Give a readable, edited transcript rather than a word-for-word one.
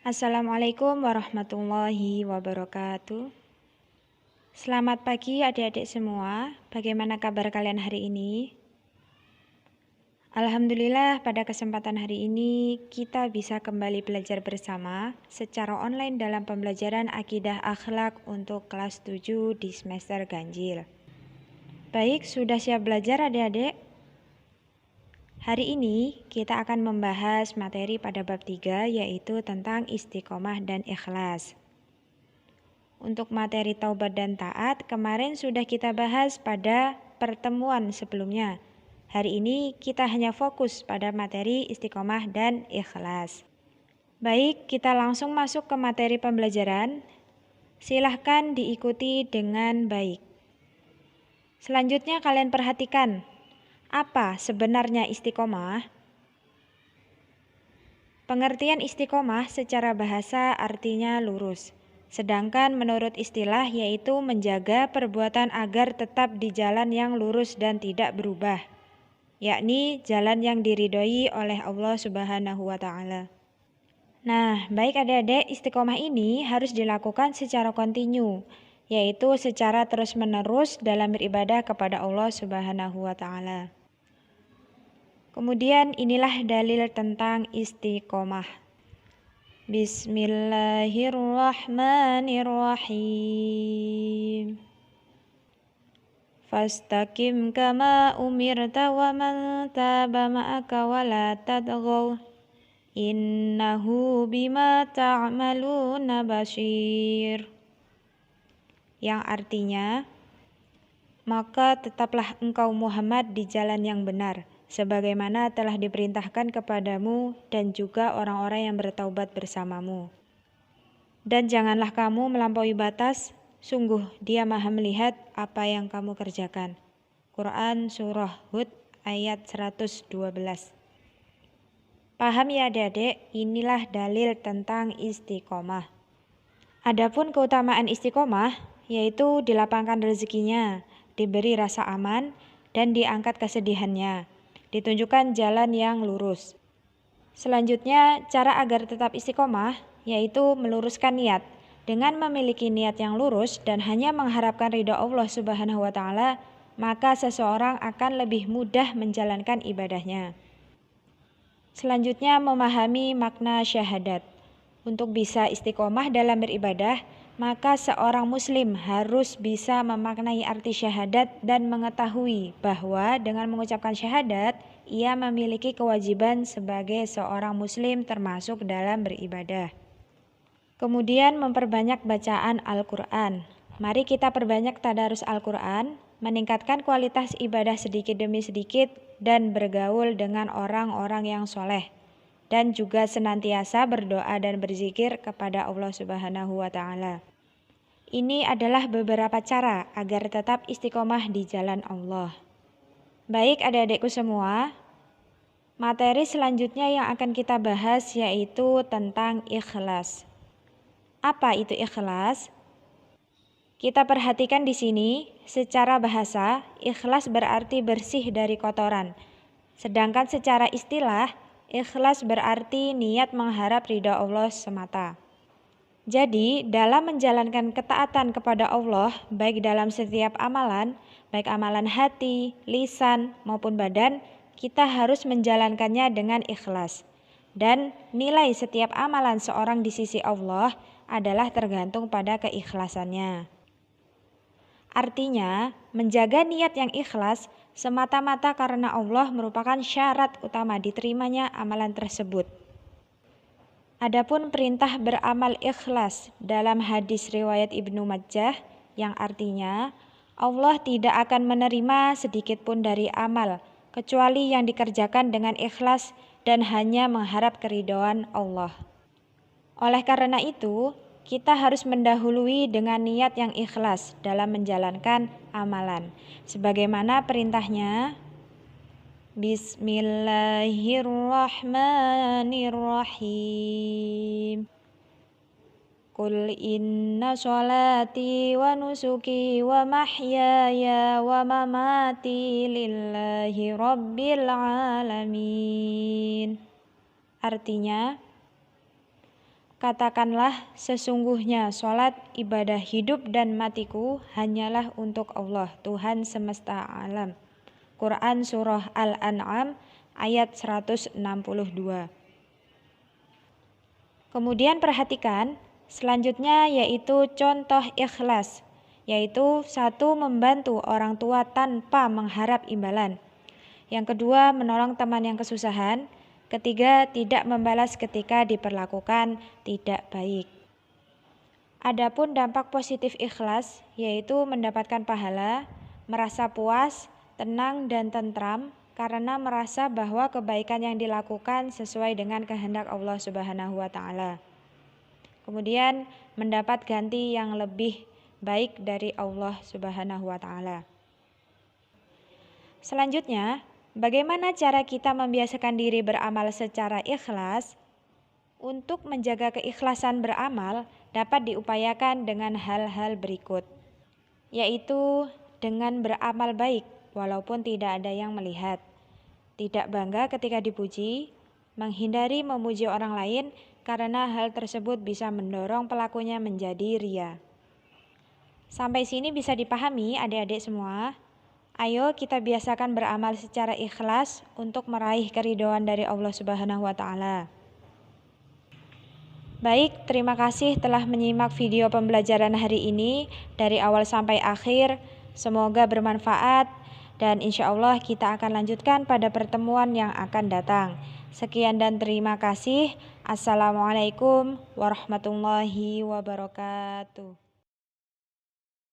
Assalamualaikum warahmatullahi wabarakatuh. Selamat pagi adik-adik semua. Bagaimana kabar kalian hari ini? Alhamdulillah pada kesempatan hari ini kita bisa kembali belajar bersama secara online dalam pembelajaran Akidah Akhlak untuk kelas 7 di semester ganjil. Baik, sudah siap belajar adik-adik? Hari ini kita akan membahas materi pada bab 3 yaitu tentang istiqomah dan ikhlas. Untuk materi taubat dan taat kemarin sudah kita bahas pada pertemuan sebelumnya. Hari ini kita hanya fokus pada materi istiqomah dan ikhlas. Baik, kita langsung masuk ke materi pembelajaran. Silahkan diikuti dengan baik. Selanjutnya kalian perhatikan, apa sebenarnya istiqomah? Pengertian istiqomah secara bahasa artinya lurus. Sedangkan menurut istilah yaitu menjaga perbuatan agar tetap di jalan yang lurus dan tidak berubah, yakni jalan yang diridhoi oleh Allah Subhanahu wa Ta'ala. Nah, baik adik-adik, istiqomah ini harus dilakukan secara kontinu, yaitu secara terus-menerus dalam beribadah kepada Allah Subhanahu wa Ta'ala. Kemudian inilah dalil tentang istiqomah. Bismillahirrahmanirrahim. Fastaqim kama umirta wa man taba ma'aka wa la tadghaw innahu bima ta'maluna basir. Yang artinya, maka tetaplah engkau Muhammad di jalan yang benar, sebagaimana telah diperintahkan kepadamu dan juga orang-orang yang bertaubat bersamamu. Dan janganlah kamu melampaui batas, sungguh Dia Maha melihat apa yang kamu kerjakan. Quran Surah Hud ayat 112. Paham ya adik-adik, inilah dalil tentang istiqomah. Adapun keutamaan istiqomah, yaitu dilapangkan rezekinya, diberi rasa aman, dan diangkat kesedihannya. Ditunjukkan jalan yang lurus. Selanjutnya, cara agar tetap istiqomah yaitu meluruskan niat. Dengan memiliki niat yang lurus dan hanya mengharapkan ridha Allah Subhanahu wa Ta'ala, maka seseorang akan lebih mudah menjalankan ibadahnya. Selanjutnya, memahami makna syahadat. Untuk bisa istiqomah dalam beribadah, maka seorang muslim harus bisa memaknai arti syahadat dan mengetahui bahwa dengan mengucapkan syahadat, ia memiliki kewajiban sebagai seorang muslim termasuk dalam beribadah. Kemudian memperbanyak bacaan Al-Quran. Mari kita perbanyak tadarus Al-Quran, meningkatkan kualitas ibadah sedikit demi sedikit, dan bergaul dengan orang-orang yang soleh. Dan juga senantiasa berdoa dan berzikir kepada Allah Subhanahu wa Ta'ala. Ini adalah beberapa cara agar tetap istiqomah di jalan Allah. Baik adik-adikku semua, materi selanjutnya yang akan kita bahas yaitu tentang ikhlas. Apa itu ikhlas? Kita perhatikan di sini, secara bahasa, ikhlas berarti bersih dari kotoran. Sedangkan secara istilah, ikhlas berarti niat mengharap ridha Allah semata. Jadi, dalam menjalankan ketaatan kepada Allah, baik dalam setiap amalan, baik amalan hati, lisan, maupun badan, kita harus menjalankannya dengan ikhlas. Dan nilai setiap amalan seorang di sisi Allah adalah tergantung pada keikhlasannya. Artinya, menjaga niat yang ikhlas semata-mata karena Allah merupakan syarat utama diterimanya amalan tersebut. Adapun perintah beramal ikhlas dalam hadis riwayat Ibnu Majah yang artinya Allah tidak akan menerima sedikit pun dari amal kecuali yang dikerjakan dengan ikhlas dan hanya mengharap keridhaan Allah. Oleh karena itu, kita harus mendahului dengan niat yang ikhlas dalam menjalankan amalan. Sebagaimana perintahnya, Bismillahirrahmanirrahim. Qul inna sholati wa nusuki wa mahyaya wa mamati lillahi rabbil alamin. Artinya, Katakanlah, sesungguhnya sholat, ibadah hidup dan matiku hanyalah untuk Allah, Tuhan semesta alam. Quran Surah Al-An'am ayat 162. Kemudian perhatikan, selanjutnya yaitu contoh ikhlas, yaitu 1. Membantu orang tua tanpa mengharap imbalan. Yang kedua, menolong teman yang kesusahan. Ketiga, tidak membalas ketika diperlakukan tidak baik. Adapun dampak positif ikhlas, yaitu mendapatkan pahala, merasa puas, tenang dan tentram, karena merasa bahwa kebaikan yang dilakukan sesuai dengan kehendak Allah Subhanahu wa Ta'ala. Kemudian mendapat ganti yang lebih baik dari Allah Subhanahu wa Ta'ala. Selanjutnya, bagaimana cara kita membiasakan diri beramal secara ikhlas? Untuk menjaga keikhlasan beramal dapat diupayakan dengan hal-hal berikut, yaitu dengan beramal baik walaupun tidak ada yang melihat, tidak bangga ketika dipuji, menghindari memuji orang lain karena hal tersebut bisa mendorong pelakunya menjadi ria. Sampai sini bisa dipahami adik-adik semua? Ayo kita biasakan beramal secara ikhlas untuk meraih keridhaan dari Allah Subhanahu wa Ta'ala. Baik, terima kasih telah menyimak video pembelajaran hari ini dari awal sampai akhir. Semoga bermanfaat dan insya Allah kita akan lanjutkan pada pertemuan yang akan datang. Sekian dan terima kasih. Assalamualaikum warahmatullahi wabarakatuh.